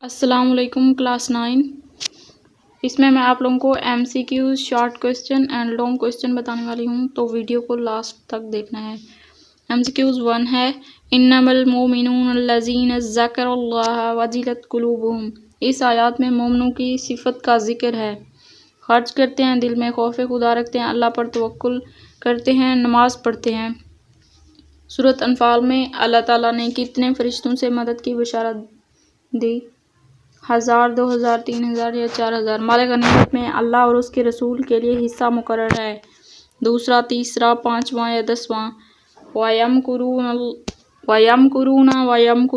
السلام علیکم کلاس 9۔ اس میں آپ لوگوں کو M C Qs, short question and long question بتانے والی ہوں، تو ویڈیو کو لاسٹ تک دیکھنا ہے۔ ایم سی کیوز 1 ہے انما المؤمنون الذین ذکر اللہ وجلت قلوبہم۔ اس آیات میں مومنوں کی صفت کا ذکر ہے۔ خرچ کرتے ہیں، دل میں خوف خدا رکھتے ہیں، اللہ پر توکل کرتے ہیں، نماز پڑھتے ہیں۔ سورۃ انفال میں اللہ تعالیٰ نے کتنے فرشتوں سے مدد کی بشارت دی؟ 1000، 2000، 3000 یا 4000۔ مال غنیمت میں اللہ اور اس کے رسول کے لیے حصہ مقرر ہے۔ دوسرا، تیسرا، پانچواں یا 10واں۔ وَيَمْكُرُونَ وَيَمْكُرُ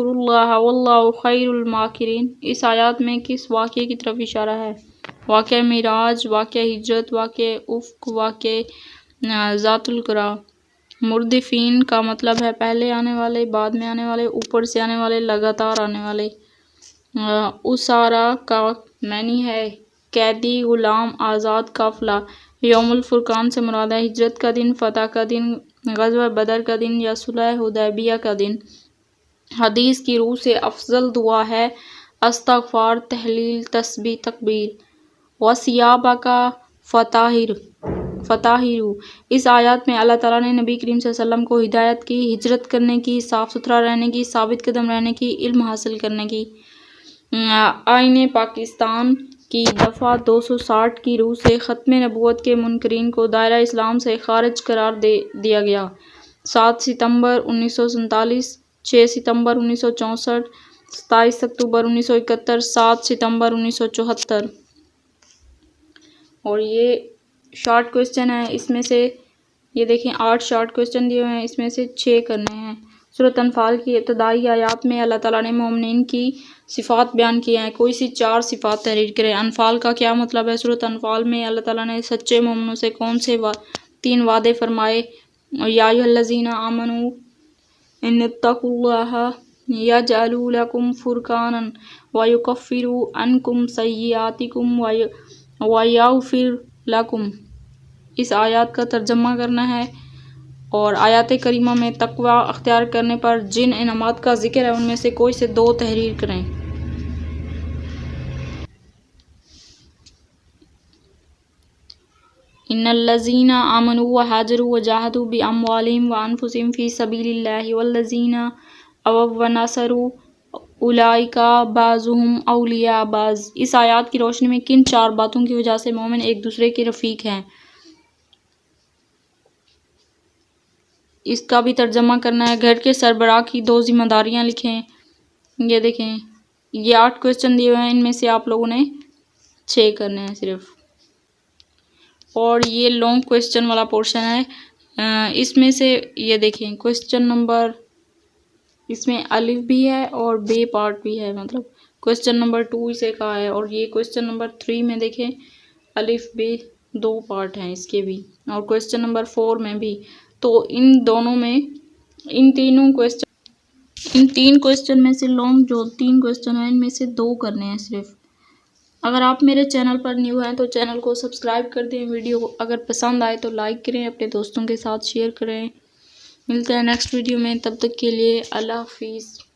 اللَّهُ وَاللَّهُ خَيْرُ الْمَاكِرِينَ۔ اس آیات میں کس واقعے کی طرف اشارہ ہے؟ واقعہ معراج، واقعہ ہجرت، واقعہ افق، واقعہ ذات القرآ۔ مردفین کا مطلب ہے پہلے آنے والے، بعد میں آنے والے، اوپر سے آنے والے، لگاتار آنے والے۔ اسارا کا معنی ہے قیدی، غلام، آزاد، قافلہ۔ یوم الفرقان سے مراد ہے ہجرت کا دن، فتح کا دن، غزوہ بدر کا دن یا صلح حدیبیہ کا دن۔ حدیث کی روح سے افضل دعا ہے استغفار، تحلیل، تسبیح، تکبیر۔ وَثِيَابَكَ فَطَہِّرْ۔ اس آیات میں اللہ تعالیٰ نے نبی کریم صلی اللہ علیہ وسلم کو ہدایت کی، ہجرت کرنے کی، صاف ستھرا رہنے کی، ثابت قدم رہنے کی، علم حاصل کرنے کی۔ آئین پاکستان کی دفعہ 260 کی روح سے ختم نبوت کے منکرین کو دائرہ اسلام سے خارج قرار دیا گیا۔ 7 ستمبر 1947، 6 ستمبر 1964، 27 اکتوبر 1971، 7 ستمبر 1974۔ اور یہ شارٹ کویسچن ہے، اس میں سے یہ دیکھیں 8 شارٹ کویسچن دیے ہوئے ہیں، اس میں سے 6 کرنے ہیں۔ سورۃ انفال کی ابتدائی آیات میں اللہ تعالیٰ نے مومنین کی صفات بیان کی ہیں، کوئی سی 4 صفات تحریر کریں۔ انفال کا کیا مطلب ہے؟ سورۃ انفال میں اللہ تعالیٰ نے سچے مومنوں سے کون سے 3 وعدے فرمائے؟ یا ایھا الذین آمنوا ان اتقوا اللہ یجعل لکم فرقانا ویکفر عنکم سیئاتکم ویغفر لکم۔ اس آیات کا ترجمہ کرنا ہے، اور آیات کریمہ میں تقوی اختیار کرنے پر جن انعامات کا ذکر ہے ان میں سے کوئی سے 2 تحریر کریں۔ ان الذین آمنوا وہاجروا وجاہدوا باموالہم وانفسہم فی سبیل اللہ والذین آووا ونصروا اولئک بعضهم اولیاء بعض۔ اس آیات کی روشنی میں کن 4 باتوں کی وجہ سے مومن ایک دوسرے کے رفیق ہیں؟ اس کا بھی ترجمہ کرنا ہے۔ گھر کے سربراہ کی 2 ذمہ داریاں لکھیں۔ یہ دیکھیں، یہ 8 کویسچن دیے ہوئے ہیں، ان میں سے آپ لوگوں نے 6 کرنے ہیں صرف۔ اور یہ لانگ کویسچن والا پورشن ہے، اس میں سے یہ دیکھیں کویسچن نمبر، اس میں الف بھی ہے اور بے پارٹ بھی ہے، مطلب کویسچن نمبر 2 اسے کہا ہے، اور یہ کویسچن نمبر 3 میں دیکھیں الف بے 2 پارٹ ہیں اس کے بھی، اور کویسچن نمبر 4 میں بھی۔ تو ان دونوں میں ان 3 کویسچن میں سے لانگ جو 3 کویسچن ہیں ان میں سے 2 کرنے ہیں صرف۔ اگر آپ میرے چینل پر نیو ہیں تو چینل کو سبسکرائب کر دیں، ویڈیو اگر پسند آئے تو لائک کریں، اپنے دوستوں کے ساتھ شیئر کریں۔ ملتے ہیں نیکسٹ ویڈیو میں، تب تک کے لیے اللہ حافظ۔